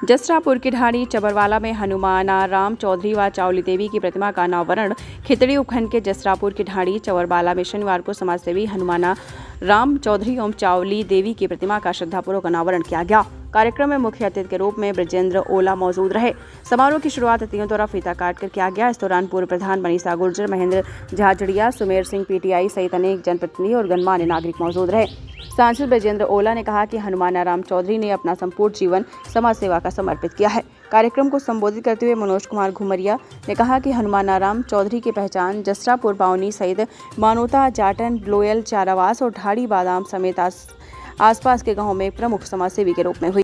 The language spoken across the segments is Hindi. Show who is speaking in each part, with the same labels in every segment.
Speaker 1: जसरापुर की ढाणी चबरवाला में हनुमानाराम चौधरी व चावली देवी की प्रतिमा का अनावरण खितड़ी उपखंड के जसरापुर की ढाणी चबरवाला में शनिवार को समाजसेवी हनुमानाराम चौधरी एवं चावली देवी की प्रतिमा का श्रद्धापूर्वक अनावरण किया गया। कार्यक्रम में मुख्य अतिथि के रूप में ब्रजेंद्र ओला मौजूद रहे। समारोह की शुरुआत अतिथियों द्वारा फीता काटकर किया गया। इस दौरान पूर्व प्रधान मनीषा गुर्जर, महेंद्र झाझड़िया, सुमेर सिंह पीटीआई सहित अनेक जनप्रतिनिधि और गणमान्य नागरिक मौजूद रहे। सांसद ब्रजेंद्र ओला ने कहा कि हनुमानाराम चौधरी ने अपना संपूर्ण जीवन समाज सेवा का समर्पित किया है। कार्यक्रम को संबोधित करते हुए मनोज कुमार घुमरिया ने कहा कि हनुमानाराम चौधरी की पहचान जसरापुर बावनी सहित मानोता, जाटन, लोयल, चारावास और ढाड़ी बादाम समेत आसपास के गांवों में प्रमुख समाजसेवी के रूप में हुई।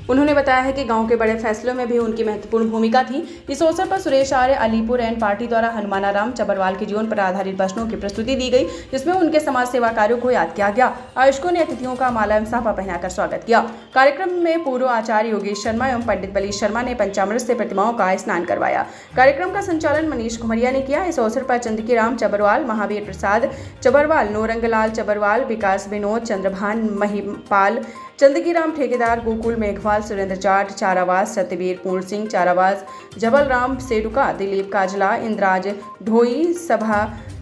Speaker 1: उन्होंने बताया है कि गांव के बड़े फैसलों में भी उनकी महत्वपूर्ण भूमिका थी। इस अवसर पर सुरेश आर्य अलीपुर एंड पार्टी द्वारा हनुमानाराम चबरवाल के जीवन पर आधारित भाषणों की प्रस्तुति दी गई, जिसमें उनके समाज सेवा कार्यों को याद किया गया। आयोजकों ने अतिथियों का माला एवं साफा पहनाकर स्वागत किया। कार्यक्रम में पूर्व आचार्य योगेश शर्मा एवं पंडित बली शर्मा ने पंचामृत से प्रतिमाओं का स्नान करवाया। कार्यक्रम का संचालन मनीष घुमरिया ने किया। इस अवसर पर चंदकीराम चबरवाल, महावीर प्रसाद चबरवाल, नौरंगलाल चबरवाल, विकास विनोद, चंद्रभान महिपाल, चंदकीराम ठेकेदार, गोकुल मेघवाल, सुरेंद्र जाट चारावास, सत्यवीर पूर्ण सिंह चारावास, जबलराम सेडुका, दिलीप काजला, इंद्राज ढोई, सभा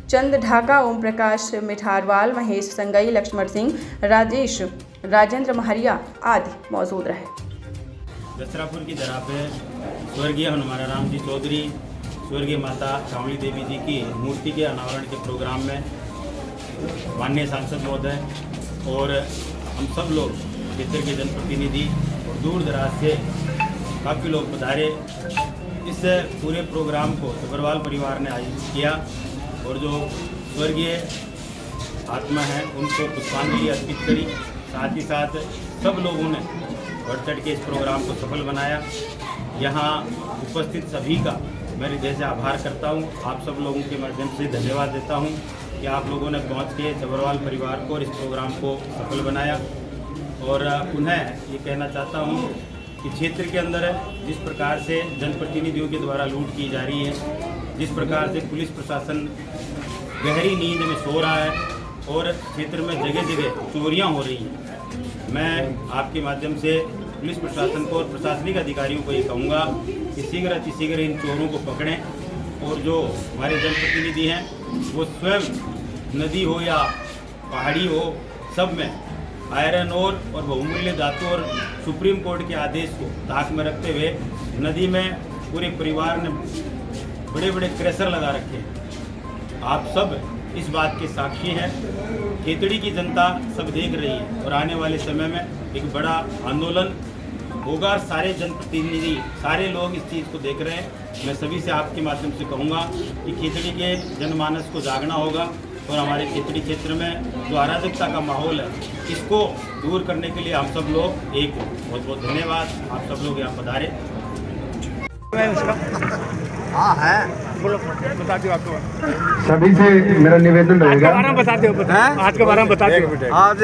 Speaker 1: चंद ढाका, ओम प्रकाश मिठारवाल, महेश संगई, लक्ष्मण सिंह, राजेश, राजेंद्र महरिया आदि मौजूद रहे।
Speaker 2: जसरापुर की धरा पे स्वर्गीय हनुमानाराम जी चौधरी, स्वर्गीय माता चावली देवी जी की मूर्ति के अनावरण के प्रोग्राम में माननीय सांसद महोदय और हम सब लोग क्षेत्र के जनप्रतिनिधि और दूर दराज से काफ़ी लोग पधारे। इस पूरे प्रोग्राम को चबरवाल परिवार ने आयोजित किया और जो स्वर्गीय आत्मा है उनको पुष्पांजलि अर्पित करी। साथ ही साथ सब लोगों ने बढ़ चढ़ के इस प्रोग्राम को सफल बनाया। यहाँ उपस्थित सभी का मैं हृदय से आभार करता हूँ। आप सब लोगों के माध्यम से धन्यवाद देता हूँ कि आप लोगों ने पहुँच के चबरवाल परिवार को और इस प्रोग्राम को सफल बनाया। और पुनः ये कहना चाहता हूँ कि क्षेत्र के अंदर जिस प्रकार से जनप्रतिनिधियों के द्वारा लूट की जा रही है, जिस प्रकार से पुलिस प्रशासन गहरी नींद में सो रहा है और क्षेत्र में जगह जगह चोरियां हो रही हैं, मैं आपके माध्यम से पुलिस प्रशासन को और प्रशासनिक अधिकारियों को ये कहूँगा कि शीघ्र इन चोरों को पकड़ें और जो हमारे जनप्रतिनिधि हैं वो स्वयं नदी हो या पहाड़ी हो सब में आयरन और बहुमूल्य धातु और सुप्रीम कोर्ट के आदेश को ताक में रखते हुए नदी में पूरे परिवार ने बड़े बड़े क्रैशर लगा रखे हैं। आप सब इस बात के साक्षी हैं। खेतड़ी की जनता सब देख रही है और आने वाले समय में एक बड़ा आंदोलन होगा। सारे जनप्रतिनिधि, सारे लोग इस चीज़ को देख रहे हैं। मैं सभी से आपके माध्यम से कहूँगा कि खेतड़ी के जनमानस को जागना होगा और हमारे खेतड़ी क्षेत्र में जो अराजकता का माहौल है इसको दूर करने के लिए हम सब लोग एक बहुत बहुत धन्यवाद। आप सब लोग यहाँ पधारे।
Speaker 3: हाँ है,
Speaker 4: बोलो, बता दो आपको।
Speaker 3: सभी से मेरा निवेदन रहेगा।
Speaker 4: आज के बारे में बता दो, आज के बारे में बता दो।
Speaker 3: आज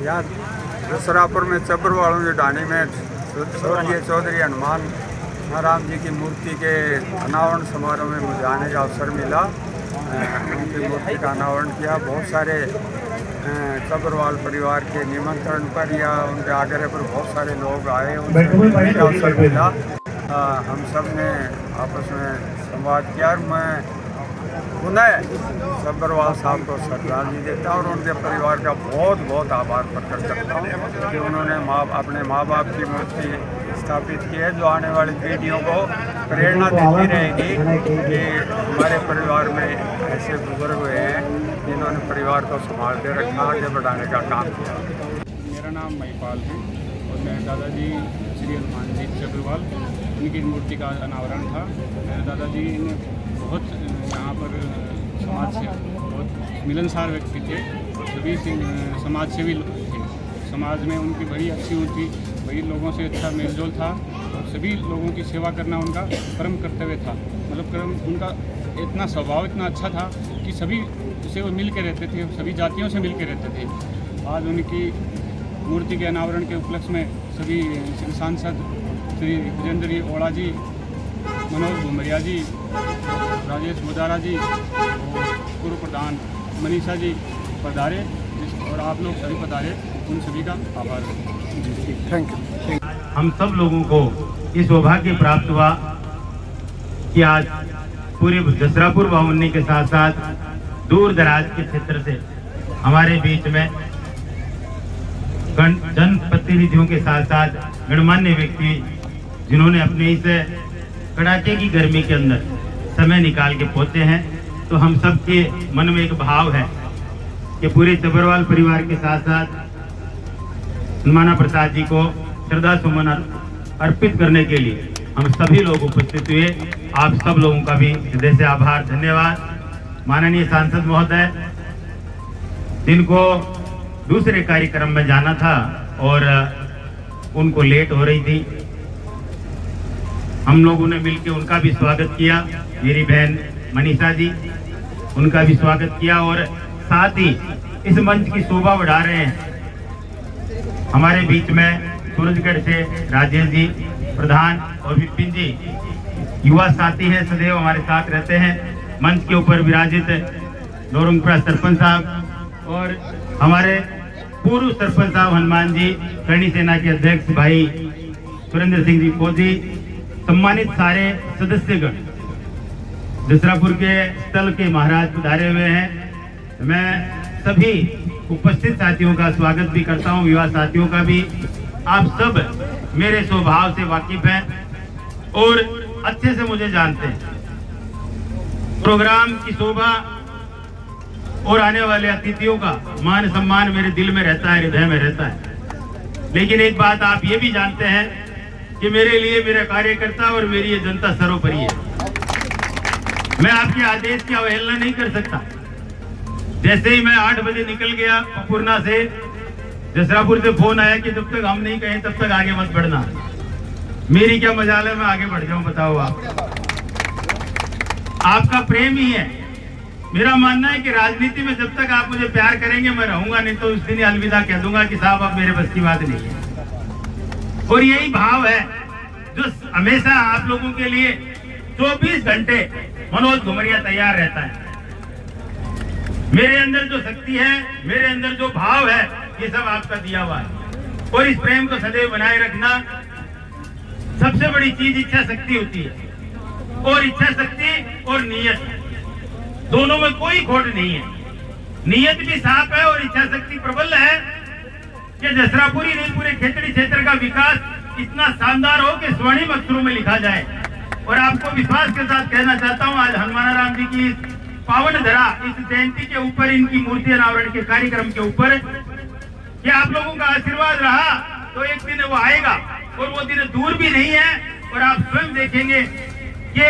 Speaker 3: यहाँ जसरापुर में चबरवालों की ढाणी में स्वर्गीय चौधरी हनुमानाराम जी की मूर्ति के अनावरण समारोह में मुझे आने का अवसर मिला। उनकी मूर्ति का अनावरण किया। बहुत सारे चबरवाल परिवार के निमंत्रण पर या उनके आग्रह पर बहुत सारे लोग आए, उनसे का अवसर मिला। हम सब ने आपस में संवाद किया और मैं पुनः चबरवाल साहब को श्रद्धांजलि देता और उनके परिवार का बहुत बहुत आभार प्रकट करता हूँ कि उन्होंने अपने माँ बाप की मूर्ति स्थापित की है, जो आने वाली पीढ़ियों को प्रेरणा देती रहेगी कि हमारे परिवार में ऐसे बुजुर्ग हुए हैं जिन्होंने परिवार को संभाल के रखा, आगे बढ़ाने का काम किया।
Speaker 4: मेरा नाम महिपाल है और मेरे दादाजी श्री हनुमान जी चबरवाल, उनकी मूर्ति का अनावरण था। मेरे दादाजी ने बहुत यहाँ पर समाज से बहुत मिलनसार व्यक्ति थे और सभी समाज सेवी थे। समाज में उनकी बड़ी अच्छी होती, बड़ी लोगों से अच्छा मेलजोल था और सभी लोगों की सेवा करना उनका परम कर्तव्य था। मतलब कर्म उनका इतना स्वभाव इतना अच्छा था कि सभी से वो मिल के रहते थे, सभी जातियों से मिल के रहते थे। आज उनकी मूर्ति के अनावरण के उपलक्ष्य में सभी सांसद श्री ब्रजेंद्र ओला जी, मनोज घुमरिया जी, राजेश मुदारा जी और पूर्व प्रधान मनीषा जी पधारे और आप लोग सभी पधारे, उन सभी का आभार।
Speaker 5: Thank you.
Speaker 2: हम सब लोगों को ये सौभाग्य प्राप्त हुआ कि आज पूरे जसरापुर बामुन्नी के साथ साथ दूर दराज के क्षेत्र से हमारे बीच में जनप्रतिनिधियों के साथ साथ गणमान्य व्यक्ति जिन्होंने अपने इस कड़ाके की गर्मी के अंदर समय निकाल के पहुंचे हैं, तो हम सब के मन में एक भाव है कि पूरे चबरवाल परिवार के साथ साथ हनुमाना प्रसाद जी को श्रद्धा सुमन अर्पित करने के लिए हम सभी लोग उपस्थित हुए। आप सब लोगों का भी हृदय से आभार, धन्यवाद। माननीय सांसद महोदय, जिनको दूसरे कार्यक्रम में जाना था और उनको लेट हो रही थी, हम लोगों ने मिलकर उनका भी स्वागत किया। मेरी बहन मनीषा जी, उनका भी स्वागत किया और साथ ही इस मंच की शोभा बढ़ा रहे हैं हमारे बीच में सूरजगढ़ से राजेश जी प्रधान और विपिन जी युवा साथी हैं, सदैव हमारे साथ रहते हैं। मंच के ऊपर विराजित नौरंगपुरा सरपंच साहब और हमारे पूर्व सरपंच साहब हनुमान जी, करणी सेना के अध्यक्ष भाई सुरेंद्र सिंह जी फौजी, सम्मानित सारे सदस्यगण, जसरापुर के स्थल के महाराज पधारे हुए हैं। मैं सभी उपस्थित साथियों का स्वागत भी करता हूं, युवा साथियों का भी। आप सब मेरे स्वभाव से वाकिफ हैं और अच्छे से मुझे जानते हैं। प्रोग्राम की शोभा और आने वाले अतिथियों का मान सम्मान मेरे दिल में रहता है, हृदय में रहता है। लेकिन एक बात आप ये भी जानते हैं कि मेरे लिए मेरा कार्यकर्ता और मेरी ये जनता सर्वोपरि है। मैं आपके आदेश की अवहेलना नहीं कर सकता। जैसे ही मैं 8 बजे निकल गया पूर्णा से, जसरापुर से फोन आया कि जब तक हम नहीं कहें तब तक आगे मत बढ़ना। मेरी क्या मजाल है, मैं आगे बढ़ जाऊं? बताओ आप। आपका प्रेम ही है। मेरा मानना है कि राजनीति में जब तक आप मुझे प्यार करेंगे मैं रहूंगा, नहीं तो उस दिन अलविदा कह दूंगा कि साहब अब मेरे बस की बात नहीं है। और यही भाव है जो हमेशा आप लोगों के लिए 24 घंटे मनोज घुमरिया तैयार रहता है। मेरे अंदर जो शक्ति है, मेरे अंदर जो भाव है, ये सब आपका दिया हुआ है। और इस प्रेम को सदैव बनाए रखना। सबसे बड़ी चीज इच्छा शक्ति होती है, और इच्छा शक्ति और नियत, दोनों में कोई खोट नहीं है। नियत भी साफ है और इच्छा शक्ति प्रबल है कि जसरापुरी नहीं पूरे खेतड़ी क्षेत्र का विकास इतना शानदार हो कि स्वर्णिम अक्षरों में लिखा जाए। और आपको विश्वास के साथ कहना चाहता हूं, आज हनुमाना राम जी की पावन धरा इस जयंती के ऊपर, इनकी मूर्ति अनावरण के कार्यक्रम के ऊपर, कि आप लोगों का आशीर्वाद रहा तो एक दिन वो आएगा और वो दिन दूर भी नहीं है। और आप स्वयं देखेंगे कि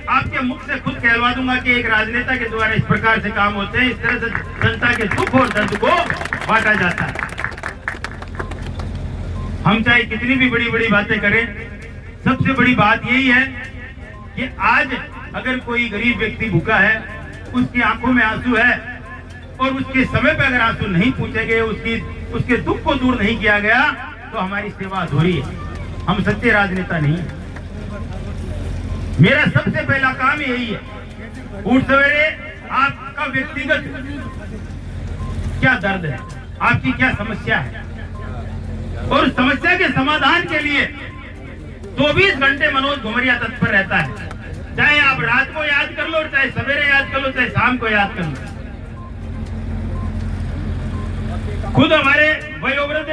Speaker 2: आपके मुख से खुद कहलवा दूंगा कि एक राजनेता के द्वारा इस प्रकार से काम होते हैं, इस तरह से जनता के दुख और दर्द को बांटा जाता है। हम चाहे कितनी भी बड़ी बड़ी बातें करें, सबसे बड़ी बात यही है कि आज अगर कोई गरीब व्यक्ति भूखा है, उसकी आंखों में आंसू है और उसके समय पर अगर आंसू नहीं पूछे गए, उसके दुख को दूर नहीं किया गया, तो हमारी सेवा अधूरी है। हम सच्चे राजनेता नहीं है। मेरा सबसे पहला काम यही है, उठ सवेरे आपका व्यक्तिगत क्या दर्द है, आपकी क्या समस्या है, और समस्या के समाधान के लिए 24 घंटे मनोज घुमरिया तत्पर रहता है। चाहे आप रात को याद कर लो, चाहे सवेरे याद कर लो, चाहे शाम को याद कर लो। खुद हमारे वयोवृद्ध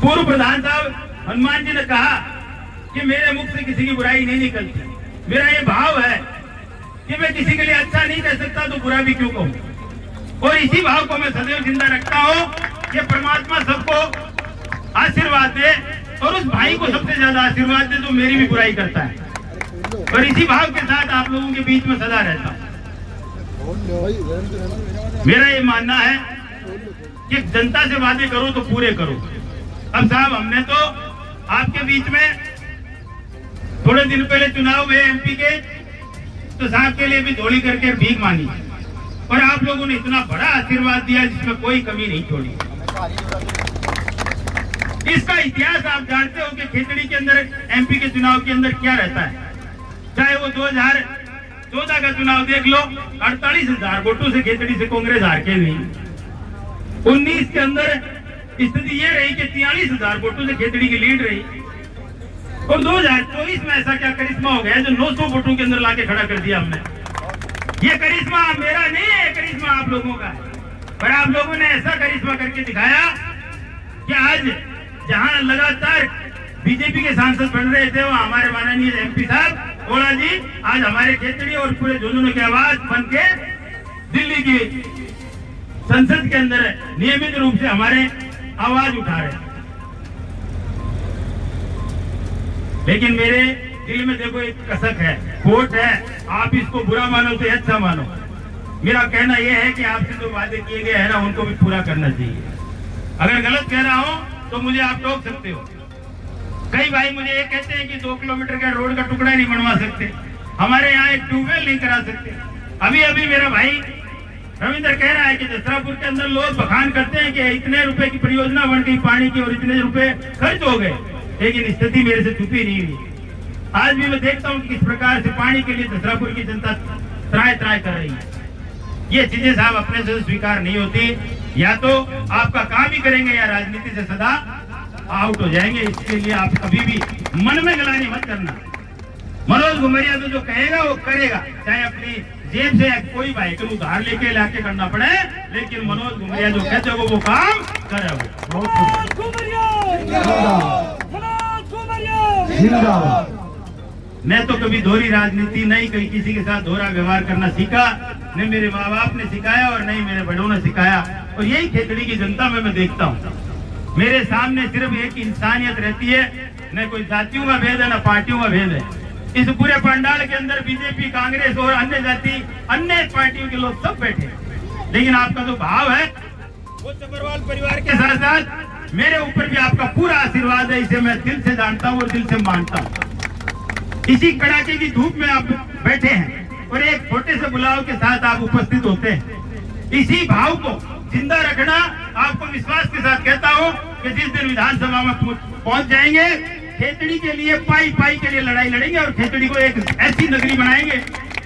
Speaker 2: पूर्व प्रधान साहब हनुमान जी ने कहा कि मेरे मुख से किसी की बुराई नहीं निकलती। मेरा ये भाव है कि मैं किसी के लिए अच्छा नहीं कह सकता तो बुरा भी क्यों कहूं। और इसी भाव को मैं सदैव जिंदा रखता हूं कि परमात्मा सबको आशीर्वाद दे और उस भाई को सबसे ज्यादा आशीर्वाद दे जो मेरी भी बुराई करता है। और इसी भाव के साथ आप लोगों के बीच में सदा रहता हूं। मेरा ये मानना है कि जनता से वादे करो तो पूरे करो। अब साहब, हमने तो आपके बीच में थोड़े दिन पहले चुनाव हुए एमपी के, तो साहब के लिए भी झोली करके भीख मांगी और आप लोगों ने इतना बड़ा आशीर्वाद दिया जिसमें कोई कमी नहीं छोड़ी। इसका इतिहास आप जानते हो कि खेतड़ी के अंदर एमपी के चुनाव के अंदर क्या रहता है। चाहे वो 2014 का चुनाव देख लो, 48,000 वोटों से खेतड़ी से कांग्रेस हार के हुई। 19 के अंदर
Speaker 5: स्थिति ये रही कि 43,000 वोटों से खेतड़ी की लीड रही और 2024 में ऐसा क्या करिश्मा हो गया जो 900 वोटों के अंदर लाके खड़ा कर दिया हमने। ये करिश्मा मेरा नहीं है, करिश्मा आप लोगों का है। पर आप लोगों ने ऐसा करिश्मा करके दिखाया कि आज जहां लगातार बीजेपी के सांसद बन रहे थे वो हमारे माननीय एमपी साहब ओला जी आज हमारे खेतड़ी और पूरे झुंझुनू की आवाज बन के दिल्ली की संसद के अंदर नियमित रूप से हमारे आवाज उठा रहे। लेकिन मेरे दिल में देखो एक कसक है, खोट है। आप इसको बुरा मानो तो अच्छा मानो। मेरा कहना यह है कि आपसे जो वादे किए गए हैं ना उनको भी पूरा करना चाहिए। अगर गलत कह रहा हूं तो मुझे आप टोक सकते हो। कई भाई मुझे ये कहते हैं कि 2 किलोमीटर का रोड का टुकड़ा नहीं बनवा सकते, हमारे यहाँ एक ट्यूबवेल नहीं करा सकते। अभी अभी मेरा भाई रविंद्र कह रहा है कि जसरापुर के अंदर लोग बखान करते हैं कि इतने रुपए की परियोजना बन गई पानी की और इतने रुपए खर्च हो गए, लेकिन स्थिति मेरे से छुपी नहीं हुई। आज भी मैं देखता हूँ किस प्रकार से पानी के लिए जसरापुर की जनता त्राय त्राय कर रही है। ये चीजें साहब अपने से स्वीकार नहीं होती। या तो आपका काम ही करेंगे या राजनीति से सदा आउट हो जाएंगे। इसके लिए आप कभी भी मन में गलानी मत करना। मनोज घुमरिया तो जो कहेगा वो करेगा, चाहे अपनी जेब से कोई व्हीकल उधार लेके लाके करना पड़े, लेकिन मनोज घुमरिया जो कहते हो वो काम करेगा। मैं तो कभी दोहरी राजनीति नहीं, कहीं किसी के साथ दोहरा व्यवहार करना सीखा नहीं। मेरे माँ बाप ने सिखाया और नहीं मेरे बड़ों ने सिखाया। और यही खेतड़ी की जनता में मैं देखता हूँ। मेरे सामने सिर्फ एक इंसानियत रहती है, न कोई जातियों का भेद है न पार्टियों का भेद है। इस पूरे पंडाल के अंदर बीजेपी, कांग्रेस और अन्य जाति, अन्य पार्टियों के लोग सब बैठे, लेकिन आपका जो भाव है वो चबरवाल परिवार के साथ साथ मेरे ऊपर भी आपका पूरा आशीर्वाद है। इसे मैं दिल से जानता हूँ और दिल से मानता हूँ। इसी कड़ाके की धूप में आप बैठे हैं और एक छोटे से बुलाव के साथ आप उपस्थित होते हैं। इसी भाव को जिंदा रखना आपको विश्वास के साथ कहता हूँ कि जिस दिन विधानसभा में पहुंच जाएंगे, खेतड़ी के लिए पाई पाई के लिए लड़ाई लड़ेंगे और खेतड़ी को एक ऐसी नगरी बनाएंगे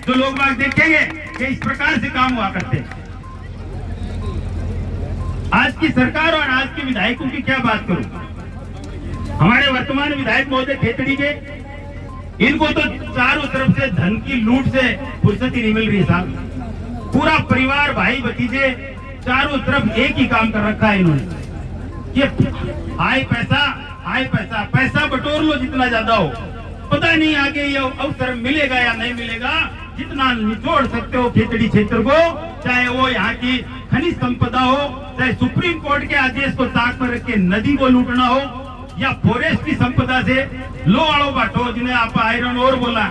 Speaker 5: जो लोग बाग देखेंगे कि इस प्रकार से काम हुआ करते हैं। आज की सरकार और आज के विधायकों की क्या बात करूं। हमारे वर्तमान विधायक महोदय खेतड़ी के, इनको तो चारों तरफ से धन की लूट से फुर्सत ही नहीं मिल रही साहब। पूरा परिवार, भाई भतीजे चारों तरफ एक ही काम कर रखा है इन्होंने। ये हाय पैसा, हाय पैसा, पैसा बटोर लो जितना ज्यादा हो, पता नहीं आगे ये अवसर मिलेगा या नहीं मिलेगा। जितना निचोड़ सकते हो खेतड़ी क्षेत्र को, चाहे वो यहाँ की खनिज संपदा हो, चाहे सुप्रीम कोर्ट के आदेश को ताक पर रख के नदी को लूटना हो, या फॉरेस्ट की संपदा से लो आड़ो बांटो, जिन्हें आप आयरन और बोला,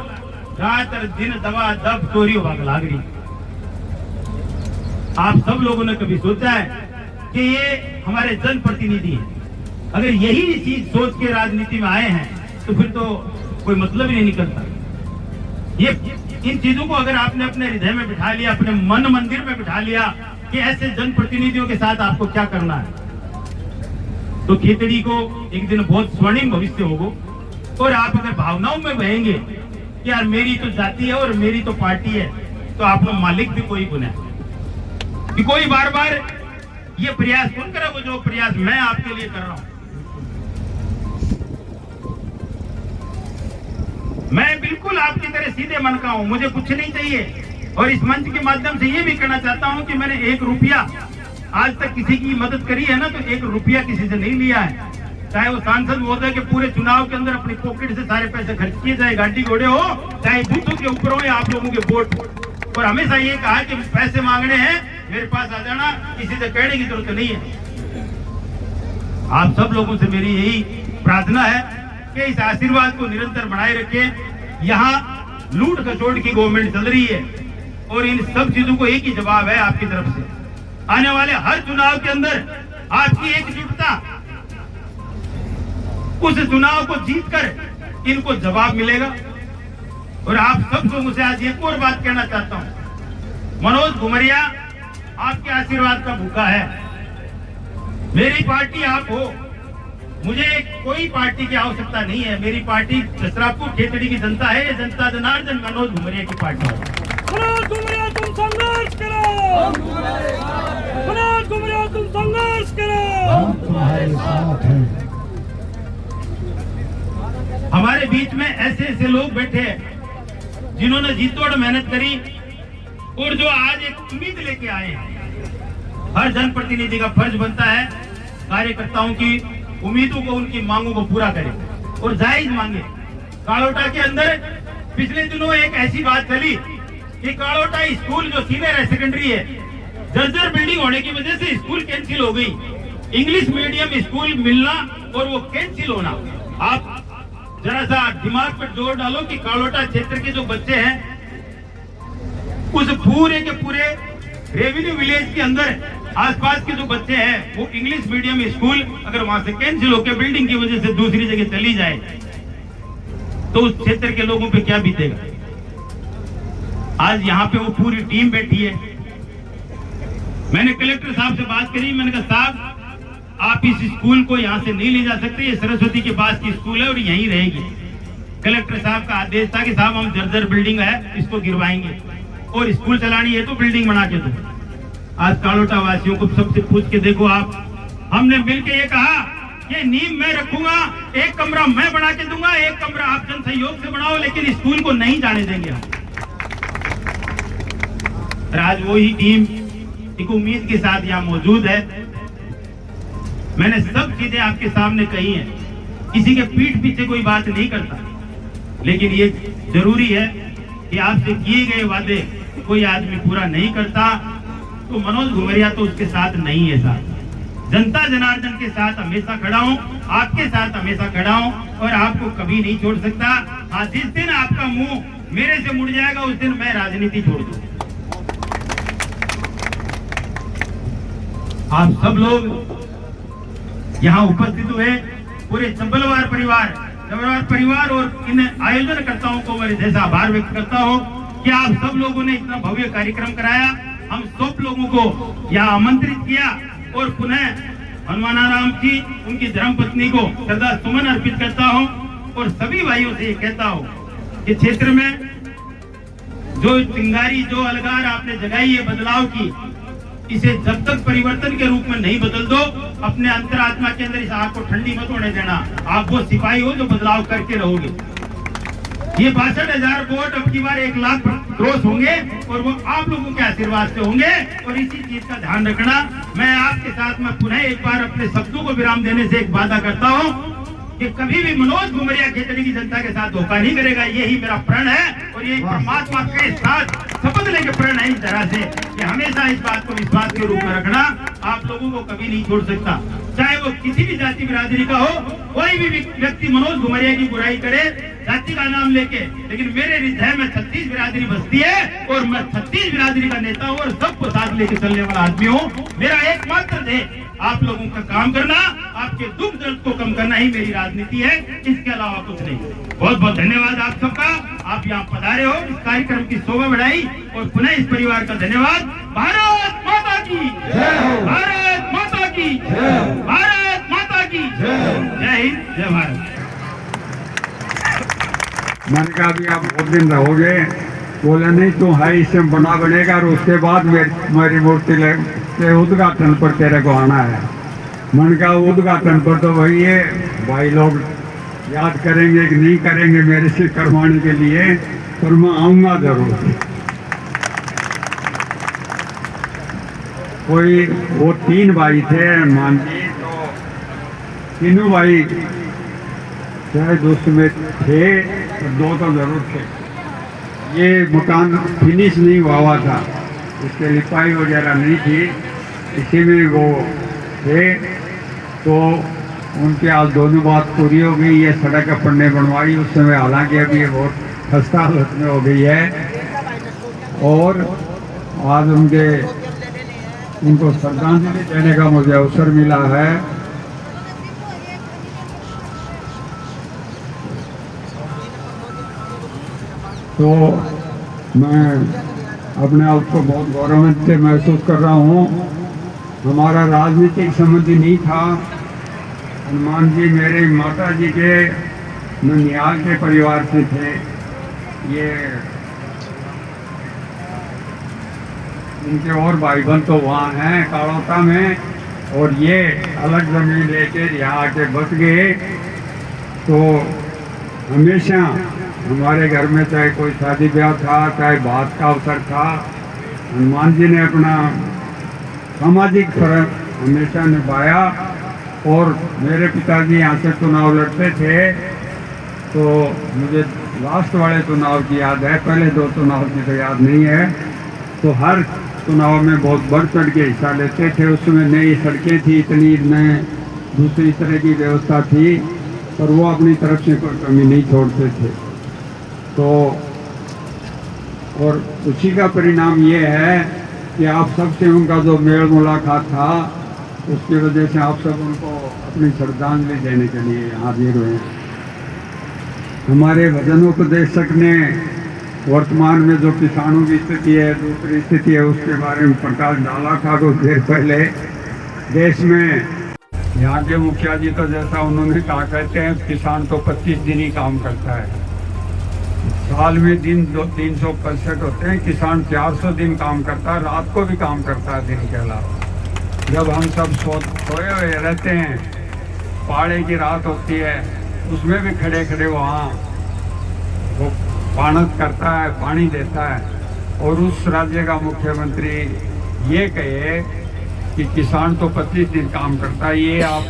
Speaker 5: ज्यादातर दिन दवा दब चोरी भाग लाग रही। आप सब लोगों ने कभी सोचा है कि ये हमारे जनप्रतिनिधि हैं? अगर यही चीज सोच के राजनीति में आए हैं तो फिर तो कोई मतलब ही नहीं निकलता। ये इन चीजों को अगर आपने अपने हृदय में बिठा लिया, अपने मन मंदिर में बिठा लिया कि ऐसे जनप्रतिनिधियों के साथ आपको क्या करना है, तो खेतड़ी को एक दिन बहुत स्वर्णिम भविष्य होगा। और आप अगर भावनाओं में बहेंगे कि यार मेरी तो जाति है और मेरी तो पार्टी है, तो आप लोग मालिक भी कोई गुना कि कोई बार बार ये प्रयास कौन करे वो जो प्रयास मैं आपके लिए कर रहा हूं। मैं बिल्कुल आपकी तरह सीधे मन का हूं, मुझे कुछ नहीं चाहिए। और इस मंच के माध्यम से ये भी कहना चाहता हूं कि मैंने 1 रुपया आज तक किसी की मदद करी है ना, तो 1 रुपया किसी से नहीं लिया है। चाहे वो सांसद महोदय के पूरे चुनाव के अंदर अपनी पॉकेट से सारे पैसे खर्च किए, चाहे गाड़ी घोड़े हो, चाहे बूथों के ऊपर हो या आप लोगों के वोट। और हमेशा ये कहा कि पैसे मांगने हैं मेरे पास आ जाना, किसी से कहने की जरूरत नहीं है। आप सब लोगों से मेरी यही प्रार्थना है कि इस आशीर्वाद को निरंतर बनाए रखें। यहाँ लूट खसोट की गवर्नमेंट चल रही है और इन सब चीजों को एक ही जवाब है आपकी तरफ से। आने वाले हर चुनाव के अंदर आपकी एकजुटता, उस चुनाव को जीतकर इनको जवाब मिलेगा। और आप सब लोगों से आज एक और बात कहना चाहता हूं, मनोज घुमरिया आपके आशीर्वाद का भूखा है। मेरी पार्टी आप हो, मुझे कोई पार्टी की आवश्यकता नहीं है। मेरी पार्टी जसरापुर खेतड़ी की जनता है, ये जनता जनार्दन मनोज घुमरिया की पार्टी है।
Speaker 6: संघर्ष करो, मनोज घुमरिया तुम संघर्ष करो।
Speaker 5: हमारे बीच में ऐसे ऐसे लोग बैठे हैं जिन्होंने जी तोड़ मेहनत करी और जो आज एक उम्मीद लेके आए हैं। हर जनप्रतिनिधि का फर्ज बनता है कार्यकर्ताओं की उम्मीदों को, उनकी मांगों को पूरा करे और जायज मांगे। कालोटा के अंदर पिछले दिनों एक ऐसी बात चली कि कालोटा स्कूल जो सीनियर सेकेंडरी है, जर्जर बिल्डिंग होने की वजह से स्कूल कैंसिल हो गई। इंग्लिश मीडियम स्कूल मिलना और वो कैंसिल होना, आप जरा सा दिमाग पर जोर डालो कि कालोटा क्षेत्र के जो बच्चे हैं उस पूरे के पूरे रेवेन्यू विलेज के अंदर आसपास के जो बच्चे हैं वो इंग्लिश मीडियम स्कूल अगर वहां से कैंसिल होकर बिल्डिंग की वजह से दूसरी जगह चली जाए तो उस क्षेत्र के लोगों पे क्या बीतेगा। आज यहाँ पे वो पूरी टीम बैठी है। मैंने कलेक्टर साहब से बात करी, मैंने कहा साहब आप इस स्कूल को यहाँ से नहीं ले जा सकते, ये सरस्वती के पास की स्कूल है और यहीं रहेगी। कलेक्टर साहब का आदेश था कि साहब हम जर्जर बिल्डिंग है इसको गिरवाएंगे और स्कूल चलानी है तो बिल्डिंग बना के दो। आज कालोटा वासियों को सबसे पूछ के देखो आप, हमने मिलकर ये कहा ये नींव मैं रखूंगा, एक कमरा मैं बना के दूंगा, एक कमरा आप जन सहयोग से बनाओ, लेकिन स्कूल को नहीं जाने देंगे हम। आज वही टीम एक उम्मीद के साथ यहाँ मौजूद है। मैंने सब चीजें आपके सामने कही हैं, किसी के पीठ पीछे कोई बात नहीं करता, लेकिन ये जरूरी है कि आपसे किए गए वादे कोई आदमी पूरा नहीं करता तो मनोज घुमरिया तो उसके साथ नहीं है। साथ जनता जनार्दन के साथ हमेशा खड़ा हूं, आपके साथ हमेशा खड़ा हूं और आपको कभी नहीं छोड़ सकता। हाँ, जिस दिन आपका मुंह मेरे से मुड़ जाएगा उस दिन मैं राजनीति छोड़ दूं। आप सब लोग यहाँ उपस्थित हुए, पूरे चंबलवार परिवार और इन आयोजनकर्ताओं को मैं जैसा आभार व्यक्त करता हूँ कि आप सब लोगों ने इतना भव्य कार्यक्रम कराया। हम सब लोगों को यहाँ आमंत्रित किया और पुनः हनुमानाराम जी उनकी धर्मपत्नी को श्रद्धा सुमन अर्पित करता हूँ और सभी भाइयों से ये कहता हूँ कि क्षेत्र में जो चिंगारी, जो अलगार आपने जगाई है बदलाव की, इसे जब तक परिवर्तन के रूप में नहीं बदल दो, अपने अंतरात्मा के अंदर इस आग को ठंडी मत होने देना। आप वो सिपाही हो जो बदलाव करके रहोगे। ये 62,000 वोट अब की बार 1 लाख क्रॉस होंगे और वो आप लोगों के आशीर्वाद से होंगे और इसी चीज का ध्यान रखना। मैं आपके साथ में पुनः एक बार अपने शब्दों को विराम देने से एक वादा करता हूँ कि कभी भी मनोज घुमरिया खेतड़ी की जनता के साथ धोखा नहीं करेगा। यही मेरा प्रण है और ये परमात्मा के साथ शपथ लेके प्रण है इस तरह से कि हमेशा इस बात को विश्वास के रूप में रखना। आप लोगों को कभी नहीं छोड़ सकता, चाहे वो किसी भी जाति बिरादरी का हो। कोई भी व्यक्ति मनोज घुमरिया की बुराई करे जाति का नाम लेके, लेकिन मेरे हृदय में 36 बिरादरी बसती है और मैं 36 बिरादरी का नेता हूँ और सबको साथ लेके चलने वाला आदमी हूँ। मेरा एकमात्र ध्येय आप लोगों का काम करना, आपके दुख दर्द को कम करना ही मेरी राजनीति है, इसके अलावा कुछ नहीं। बहुत बहुत धन्यवाद आप सबका, आप यहाँ पधारे हो, इस कार्यक्रम की शोभा बढ़ाई और पुनः इस परिवार का धन्यवाद। भारत माता की जय, भारत माता की जय, भारत माता की जय। जय हिंद, जय भारत।
Speaker 3: मैंने कहा अभी आप बहुत दिन रहोगे, बोले नहीं तू है इससे बना बनेगा और उसके बाद मेरी मूर्ति के उद्घाटन पर तेरे को आना है। मैंने कहा उद्घाटन पर तो वही है, भाई लोग याद करेंगे कि नहीं करेंगे मेरे से करवाने के लिए, पर मैं आऊँगा जरूर। कोई वो 3 भाई थे हनुमान जी, तो तीनों भाई चाहे दोस्त में थे तो 2 तो जरूर थे। ये मकान फिनिश नहीं हुआ था, इसके लिपाई वगैरह नहीं थी, इसी में वो थे। तो उनके आज दोनों बात पूरी हो गई। ये सड़क अपन ने बनवाई उस समय, हालांकि अभी ये बहुत खस्ता हालत में हो गई है और आज उनको श्रद्धांजलि देने का मुझे अवसर मिला है। तो मैं अपने आप को बहुत गौरवान्वित महसूस कर रहा हूँ। हमारा राजनीतिक संबंध नहीं था। हनुमान जी मेरे माता जी के ननिहाल के परिवार से थे। ये उनके और भाई बहन तो वहाँ हैं काड़ौता में, और ये अलग ज़मीन लेके यहाँ आके बस गए। तो हमेशा हमारे घर में चाहे कोई शादी ब्याह था, चाहे बात का अवसर था, हनुमान जी ने अपना सामाजिक फर्ज हमेशा निभाया। और मेरे पिताजी यहाँ से चुनाव लड़ते थे, तो मुझे लास्ट वाले चुनाव की याद है, पहले 2 चुनाव की तो याद नहीं है। तो हर चुनाव में बहुत बढ़ चढ़ के हिस्सा लेते थे। उस समय नई सड़कें थी, इतनी नए दूसरी तरह की व्यवस्था थी, पर वो अपनी तरफ से कोई कमी नहीं छोड़ते थे। तो और उसी का परिणाम ये है कि आप सबसे उनका जो मेल मुलाकात था, उसकी वजह से आप सब उनको अपनी श्रद्धांजलि देने के लिए हाजिर हुए। हमारे भजनोपदेशक ने वर्तमान में जो किसानों की स्थिति है, दूसरी स्थिति है, उसके बारे में प्रकाश डाला था कुछ देर पहले। देश में यहाँ के मुखिया जी तो जैसा उन्होंने कहा, कहते हैं किसान तो 25 दिन ही काम करता है, साल में दिन 365 होते हैं, किसान 400 दिन काम करता है, रात को भी काम करता है दिन के अलावा। जब हम सब सोए हुए रहते हैं, पहाड़े की रात होती है, उसमें भी खड़े खड़े वहाँ वो पानत करता है, पानी देता है। और उस राज्य का मुख्यमंत्री ये कहे कि किसान तो 25 दिन काम करता है, ये आप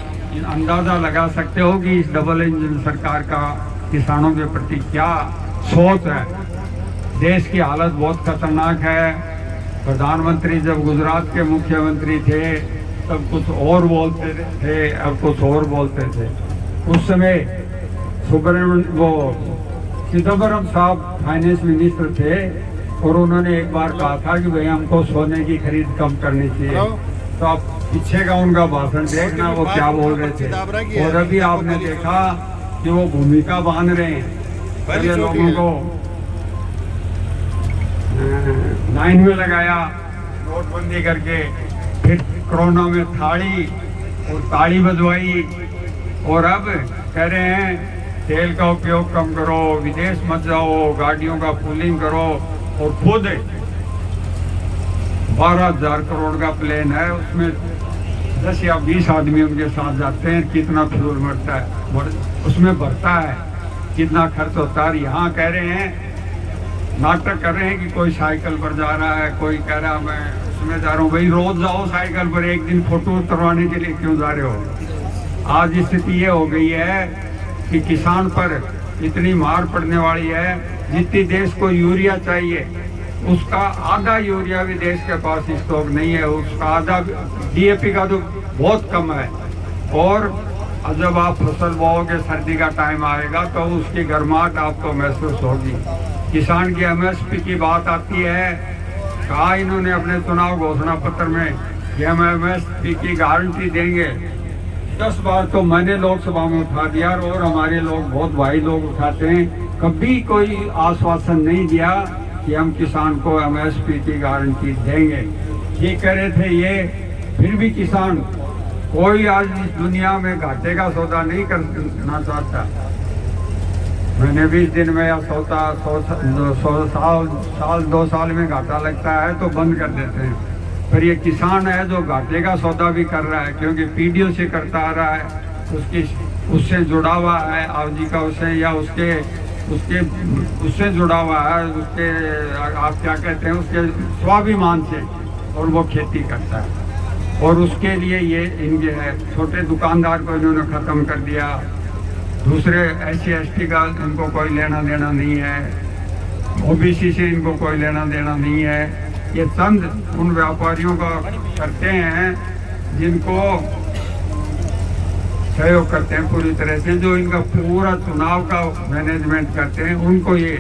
Speaker 3: अंदाज़ा लगा सकते हो कि इस डबल इंजन सरकार का किसानों के प्रति क्या सोच है। देश की हालत बहुत खतरनाक है। प्रधानमंत्री जब गुजरात के मुख्यमंत्री थे तब कुछ और बोलते थे, अब कुछ और बोलते थे। उस समय चिदम्बरम साहब फाइनेंस मिनिस्टर थे, और उन्होंने एक बार कहा था कि भाई हमको सोने की खरीद कम करनी चाहिए। तो आप पीछे का उनका भाषण देखना, वो क्या बोल रहे थे। और अभी आपने देखा कि वो भूमिका बांध रहे हैं, पहले लोगों को लाइन में लगाया नोटबंदी करके, फिर कोरोना में थाली और ताली बजवाई, और अब कह रहे हैं तेल का उपयोग कम करो, विदेश मत जाओ, गाड़ियों का पूलिंग करो। और खुद 12,000 करोड़ का प्लेन है, उसमें 10 या 20 आदमी उनके साथ जाते हैं, कितना फ्यूल मरता है, उसमें भरता है, कितना खर्च होता है। यहाँ कह रहे हैं, नाटक कर रहे हैं कि कोई साइकिल पर जा रहा है, कोई कह रहा मैं उसमें जा रहा हूँ। भाई रोज जाओ साइकिल पर, एक दिन फोटो उतरवाने के लिए क्यों जा रहे हो। आज स्थिति ये हो गई है कि किसान पर इतनी मार पड़ने वाली है, जितनी देश को यूरिया चाहिए उसका आधा यूरिया भी देश के पास स्टॉक नहीं है, उसका आधा DAP का तो बहुत कम है। और जब आप फसल बोओगे, सर्दी का टाइम आएगा तो उसकी गर्माहट आपको महसूस होगी। किसान की MSP की बात आती है, कहा इन्होंने अपने चुनाव घोषणा पत्र में कि हम MSP की गारंटी देंगे। 10 बार तो मैंने लोकसभा में उठा दिया, और हमारे लोग बहुत भाई लोग उठाते हैं, कभी कोई आश्वासन नहीं दिया कि हम किसान को MSP की गारंटी देंगे। ये कह रहे थे ये, फिर भी किसान कोई आज इस दुनिया में घाटे का सौदा नहीं करना चाहता। मैंने 20 दिन में या 2 साल में घाटा लगता है तो बंद कर देते हैं। पर ये किसान है जो घाटे का सौदा भी कर रहा है, क्योंकि पीढ़ियों से करता आ रहा है, उससे जुड़ा हुआ है आजीविका से, या उससे जुड़ा हुआ है, उसके आप क्या कहते हैं, उसके स्वाभिमान से, और वो खेती करता है। और उसके लिए ये इनके है, छोटे दुकानदार को इन्होंने ख़त्म कर दिया, दूसरे SC/ST का इनको कोई लेना देना नहीं है, OBC से इनको कोई लेना देना नहीं है। ये चंद उन व्यापारियों का करते हैं जिनको सहयोग करते हैं पूरी तरह से, जो इनका पूरा चुनाव का मैनेजमेंट करते हैं, उनको ये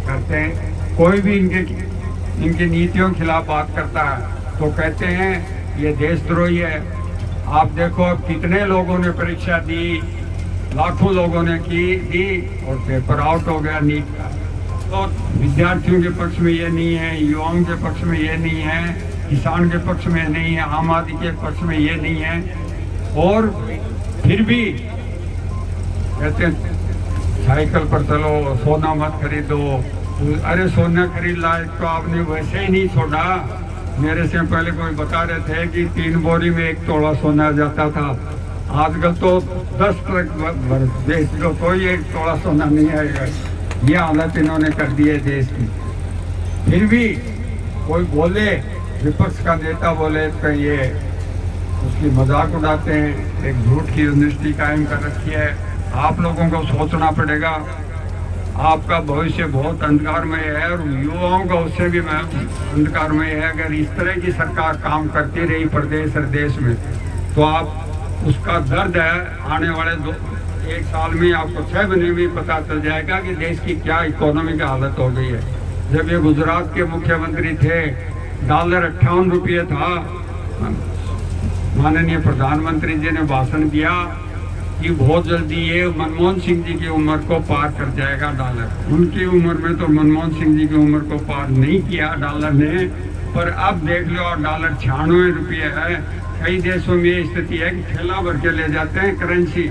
Speaker 3: करते हैं। कोई भी इनकी नीतियों के खिलाफ बात करता है तो कहते हैं ये देशद्रोही है। आप देखो अब कितने लोगों ने परीक्षा दी, लाखों लोगों ने दी और पेपर आउट हो गया नीट का। तो विद्यार्थियों के पक्ष में ये नहीं है, युवाओं के पक्ष में ये नहीं है, किसान के पक्ष में नहीं है, आम आदमी के पक्ष में ये नहीं है। और फिर भी कहते हैं साइकिल पर चलो, सोना मत खरीदो। अरे सोना खरीद लाए तो आपने वैसे ही नहीं छोड़ा, मेरे से पहले कोई बता रहे थे कि 3 बोरी में 1 तोला सोना जाता था। आजकल तो 10 ट्रक भर बेच लो कोई 1 तोला सोना नहीं आएगा। ये हालत इन्होंने कर दी है देश की। फिर भी कोई बोले, विपक्ष का नेता बोले तो ये उसकी मजाक उड़ाते हैं, एक झूठ की यूनिवर्सिटी कायम कर रखी है। आप लोगों को सोचना पड़ेगा, आपका भविष्य बहुत अंधकारमय है और युवाओं का उससे भी अंधकारमय है। अगर इस तरह की सरकार काम करती रही प्रदेश और देश में तो आप उसका दर्द है आने वाले 1 साल में आपको 6 महीने में पता चल जाएगा कि देश की क्या इकोनॉमी की हालत हो गई है। जब ये गुजरात के मुख्यमंत्री थे, डॉलर 58 रुपये था। माननीय प्रधानमंत्री जी ने भाषण दिया कि बहुत जल्दी ये मनमोहन सिंह जी की उम्र को पार कर जाएगा डॉलर। उनकी उम्र में तो मनमोहन सिंह जी की उम्र को पार नहीं किया डॉलर ने, पर अब देख लो डॉलर 96 रुपये है। कई देशों में ये स्थिति है कि ठेला भर के ले जाते हैं करेंसी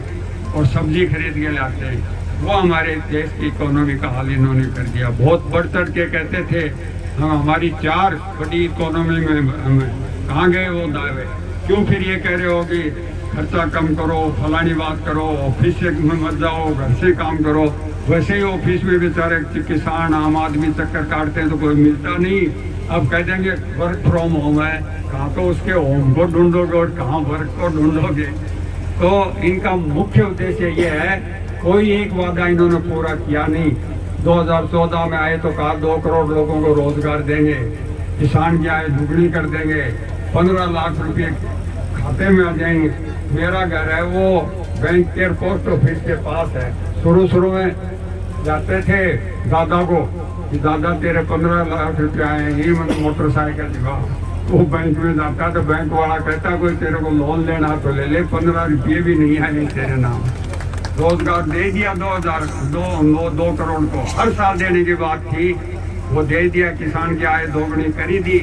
Speaker 3: और सब्जी खरीद के लाते हैं। वो हमारे देश की इकोनॉमी का हाल इन्होंने कर दिया। बहुत बढ़ चढ़ के कहते थे हम हमारी 4 बड़ी इकोनॉमी में कहाँ गए वो दावे। क्यों फिर ये कह रहे हो कि खर्चा कम करो, फलानी बात करो, ऑफिस से मत जाओ, घर से काम करो। वैसे ही ऑफिस में बेचारे किसान आम आदमी चक्कर काटते हैं तो कोई मिलता नहीं। अब कह देंगे वर्क फ्रॉम होम है, कहाँ तो उसके होम को ढूंढोगे और कहाँ वर्क को ढूंढोगे। तो इनका मुख्य उद्देश्य ये है, कोई एक वादा इन्होंने पूरा किया नहीं। 2014 में आए तो कहा 2 करोड़ लोगों को रोजगार देंगे, किसान की आय दुगनी कर देंगे, 15 लाख रुपए खाते में आ जाएंगे। मेरा घर है वो बैंक के पोस्ट ऑफिस के पास है। शुरू में जाते थे दादा को कि दादा तेरे 15 लाख रुपए आए ही मोटरसाइकिल दिखा। वो बैंक में जाता तो बैंक वाला कहता कोई तेरे को लोन लेना तो ले ले, 15 रुपये भी नहीं आए तेरे नाम। रोजगार दे दिया 2 करोड़ को, हर साल देने की बात थी वो दे दिया। किसान की आय दोगुनी करी दी,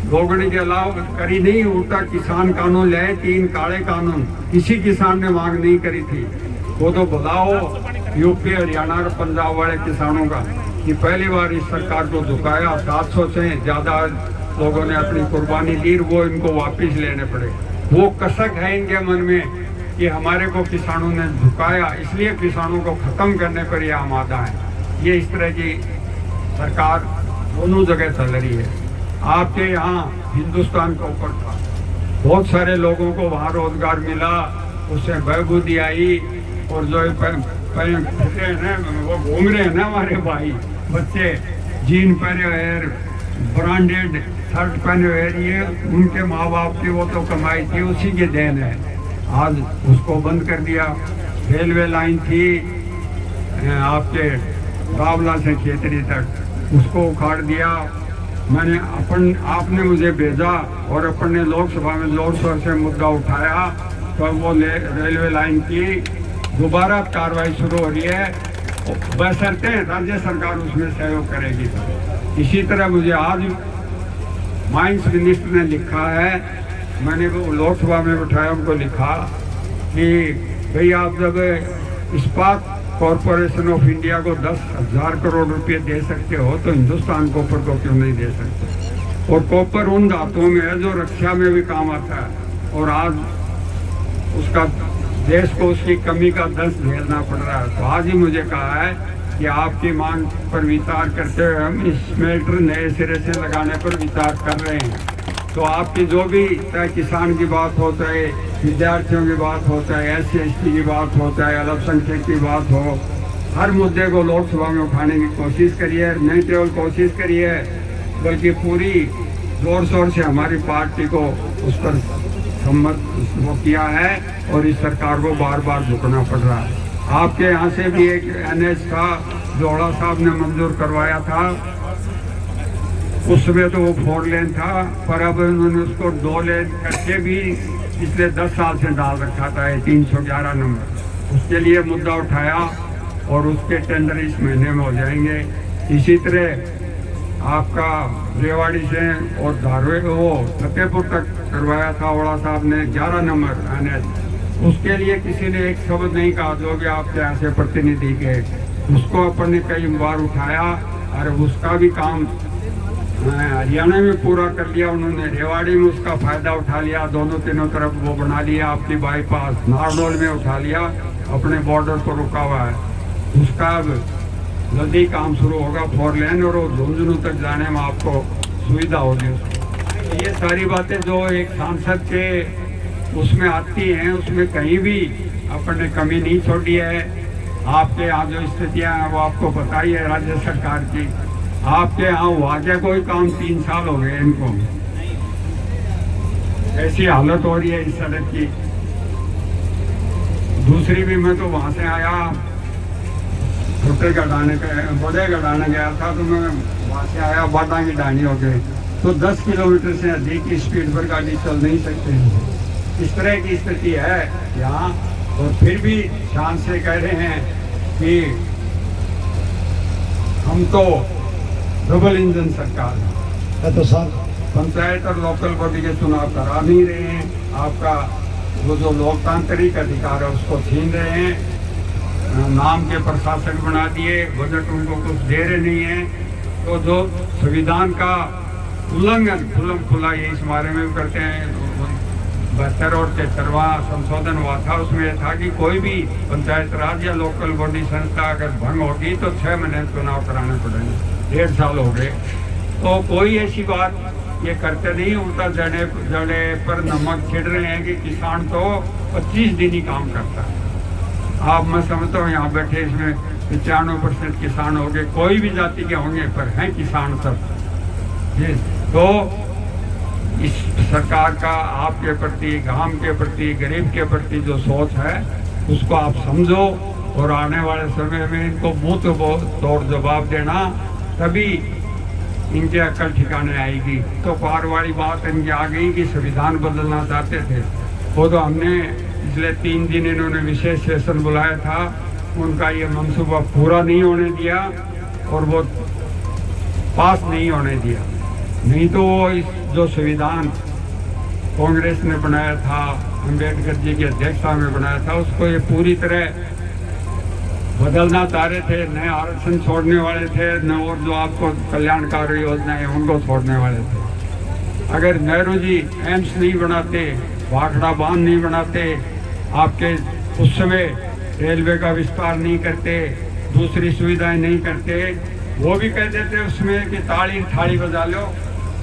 Speaker 3: दोगुनी के अलावा करी नहीं, उल्टा किसान कानून ले 3 काले कानून। किसी किसान ने मांग नहीं करी थी। वो तो बुलाओ यूपी हरियाणा और पंजाब वाले किसानों का कि पहली बार इस सरकार को झुकाया। 700 से ज्यादा लोगों ने अपनी कुर्बानी दी, वो इनको वापिस लेने पड़े। वो कसक है इनके मन में कि हमारे को किसानों ने झुकाया, इसलिए किसानों को खत्म करने पर यह आमादा है। ये इस तरह की सरकार दोनों जगह चल रही है। आपके यहाँ हिंदुस्तान के ऊपर था, बहुत सारे लोगों को वहाँ रोजगार मिला, उससे बहबूदी आई। और जो फिरे हैं वो घूम रहे हैं ना हमारे भाई बच्चे, जीन पहने हुए, ब्रांडेड शर्ट पहने हुए, ये उनके माँ बाप की वो तो कमाई थी, उसी की देन है। आज उसको बंद कर दिया। रेलवे लाइन थी आपके बावला से खेतरी तक, उसको उखाड़ दिया। मैंने आपने मुझे भेजा और अपने लोकसभा में जोर शोर से मुद्दा उठाया, तो वो रेलवे लाइन की दोबारा कार्रवाई शुरू हो रही है, बशर्ते राज्य सरकार उसमें सहयोग करेगी। इसी तरह मुझे आज माइंस मिनिस्टर ने लिखा है, मैंने वो लोकसभा में उठाया, उनको लिखा कि भाई आप जब इस्पात कॉरपोरेशन ऑफ इंडिया को 10,000 करोड़ रुपए दे सकते हो तो हिंदुस्तान कॉपर को क्यों नहीं दे सकते। और कॉपर उन धातुओं में है जो रक्षा में भी काम आता है, और आज उसका देश को उसकी कमी का दर्द झेलना पड़ रहा है। तो आज ही मुझे कहा है कि आपकी मांग पर विचार करते हुए हम इस स्मेल्टर नए सिरे से लगाने पर विचार कर रहे हैं। तो आपकी जो भी, चाहे किसान की बात हो, चाहे विद्यार्थियों की बात हो, चाहे SC/ST की बात हो, चाहे अल्पसंख्यक की बात हो, हर मुद्दे को लोकसभा में उठाने की कोशिश करिए। नहीं केवल कोशिश करिए बल्कि पूरी जोर शोर से हमारी पार्टी को उस पर सम्मत वो किया है, और इस सरकार को बार बार झुकना पड़ रहा है। आपके यहाँ से भी एक NH था जो जोड़ा साहब ने मंजूर करवाया था, उसमें तो वो 4 लेन था, पर अब उन्होंने उसको 2 लेन करके भी पिछले 10 साल से डाल रखा था 311 नंबर। उसके लिए मुद्दा उठाया और उसके टेंडर इस महीने में हो जाएंगे। इसी तरह आपका रेवाड़ी से और धारवे वो फतेहपुर तक करवाया था ओड़ा साहब ने 11 नंबर NH। उसके लिए किसी ने एक शब्द नहीं कहा, जो भी आपके यहाँ से प्रतिनिधि के, उसको अपन ने कई बार उठाया और उसका भी काम हरियाणा में पूरा कर लिया उन्होंने, रेवाड़ी में उसका फायदा उठा लिया, दोनों तीनों तरफ वो बना लिया, आपकी बाईपास नारनौल में उठा लिया, अपने बॉर्डर पर रुका हुआ है, उसका अब जल्दी काम शुरू होगा 4 लेन और झुंझुनू तक जाने में आपको सुविधा होगी। ये सारी बातें जो एक सांसद के उसमें आती हैं, उसमें कहीं भी अपन ने कमी नहीं छोड़ी है। आपके यहाँ जो स्थितियाँ हैं वो आपको पता ही है राज्य सरकार की। आपके यहाँ वाकई कोई काम 3 साल हो गए इनको, ऐसी हालत हो रही है इस सड़क की। दूसरी भी, मैं तो वहाँ से आया छोटे गढ़ाने बड़े गढ़ाने गया था, तो मैं वहाँ से आया बाटा की डानी हो गई, तो 10 किलोमीटर से अधिक की स्पीड पर गाड़ी चल नहीं सकते। इस तरह की स्थिति है यहाँ, और फिर भी शान से कह रहे हैं कि हम तो डबल इंजन सरकार है, तो सब पंचायत और लोकल बॉडी के चुनाव करा नहीं रहे हैं, आपका वो जो लोकतांत्रिक अधिकार है उसको छीन रहे हैं, नाम के प्रशासक बना दिए, बजट उनको कुछ दे रहे नहीं है। तो जो संविधान का उल्लंघन खुल्लम खुला ये इस बारे में भी करते हैं। 72 और 73वां संशोधन हुआ था, उसमें यह था कि कोई भी पंचायत राज या लोकल बॉडी संस्था अगर भंग होगी तो 6 महीने चुनाव कराने पड़ेंगे। 1.5 साल हो गए, तो कोई ऐसी बात ये करते नहीं, उल्टा जड़े पर नमक छिड़ रहे हैं कि किसान तो 25 दिन ही काम करता है। आप मैं समझता हूँ यहाँ बैठे इसमें 95% किसान हो गए, कोई भी जाति के होंगे पर हैं किसान सब। तो इस सरकार का आपके प्रति, गांव के प्रति, गरीब के प्रति जो सोच है उसको आप समझो, और आने वाले समय में इनको मुंह तोड़ जवाब देना, तभी इनके अकल ठिकाने आएगी। तो पार वाली बात इनकी आ गई कि संविधान बदलना चाहते थे, वो तो हमने पिछले 3 दिन इन्होंने विशेष सेशन बुलाया था, उनका ये मंसूबा पूरा नहीं होने दिया और वो पास नहीं होने दिया। नहीं तो वो इस जो संविधान कांग्रेस ने बनाया था, अंबेडकर जी की अध्यक्षता में बनाया था, उसको ये पूरी तरह बदलना चाह रहे थे। नए आरक्षण छोड़ने वाले थे, न और जो आपको कल्याणकारी योजनाएं उनको छोड़ने वाले थे। अगर नेहरू जी एम्स नहीं बनाते, भाखड़ा बांध नहीं बनाते, आपके उस समय रेलवे का विस्तार नहीं करते, दूसरी सुविधाएं नहीं करते, वो भी कह देते उसमें कि ताली थाली बजा लो,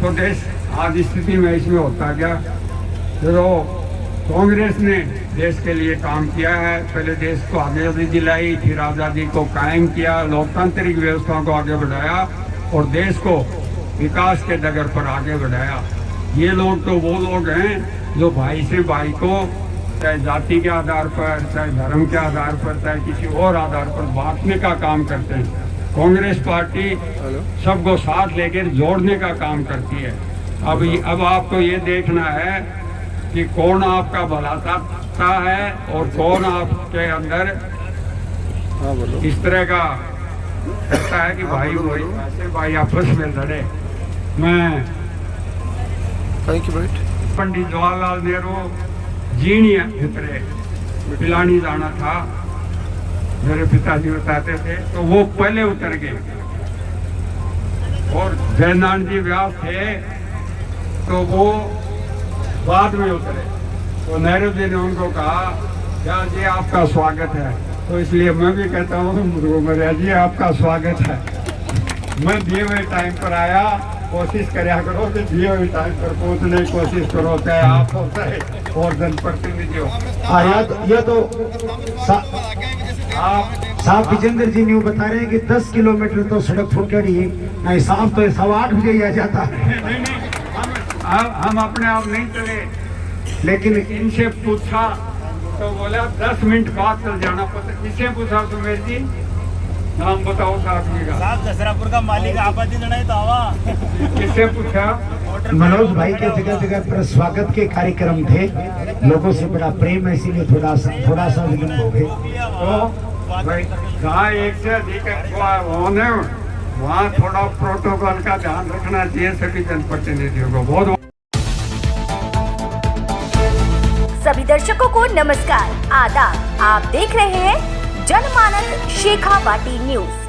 Speaker 3: तो देश आज स्थिति में इसमें होता क्या। जो कांग्रेस ने देश के लिए काम किया है, पहले देश को आज़ादी दिलाई, फिर आज़ादी को कायम किया, लोकतांत्रिक व्यवस्था को आगे बढ़ाया और देश को विकास के डगर पर आगे बढ़ाया। ये लोग तो वो लोग हैं जो भाई से भाई को चाहे जाति के आधार पर, चाहे धर्म के आधार पर, चाहे किसी और आधार पर बांटने का काम करते हैं। कांग्रेस पार्टी सबको साथ लेकर जोड़ने का काम करती है। अब आपको ये देखना है कि कौन आपका भला चाहता है और कौन आपके अंदर इस तरह का कहता है कि भाई वही ऐसे भाई आपस में लड़े। मैं पंडित जवाहरलाल नेहरू जीनिया भितरे पिलानी जाना था, मेरे पिताजी बताते थे, तो वो पहले उतर गए और जयनारायण जी व्यास थे तो वो बाद में उतरे। तो नेहरू जी ने उनको कहा क्या जी आपका स्वागत है, तो इसलिए मैं भी कहता हूँ मुर्मू जी आपका स्वागत है। मैं दिए हुए टाइम पर आया, कोशिश करा करो कि दिए हुए टाइम पर पहुँचने की कोशिश करो, चाहे आप हो चाहे और जनप्रतिनिधि हो।
Speaker 7: ये तो साहब विजेंद्र जी ने बता रहे हैं कि 10 किलोमीटर तो सड़क फुटकड़ी है, नहीं साहब तो 8:15 बजे ही आ जाता है।
Speaker 3: नहीं, हम अपने आप नहीं चले,
Speaker 7: लेकिन
Speaker 3: इनसे पूछा तो बोला 10 मिनट बाद चल जाना। पता किसे पूछा सुमेर जी, नाम बताओ साहब जी का।
Speaker 2: साहब दसरापुर का मालिक आपत्ति जनाई तो आवा।
Speaker 3: किसे पूछा?
Speaker 7: मनोज भाई के जगह जगह पर स्वागत के कार्यक्रम थे, लोगों से बड़ा प्रेम है, इसीलिए थोड़ा सा विलम्ब हो गए।
Speaker 3: तो भाई जहाँ एक से अधिक होने वहाँ थोड़ा प्रोटोकॉल का ध्यान रखना चाहिए सभी जनप्रतिनिधियों को। बहुत
Speaker 8: सभी दर्शकों को नमस्कार, आदाब। आप देख रहे हैं जनमानस शेखावाटी न्यूज।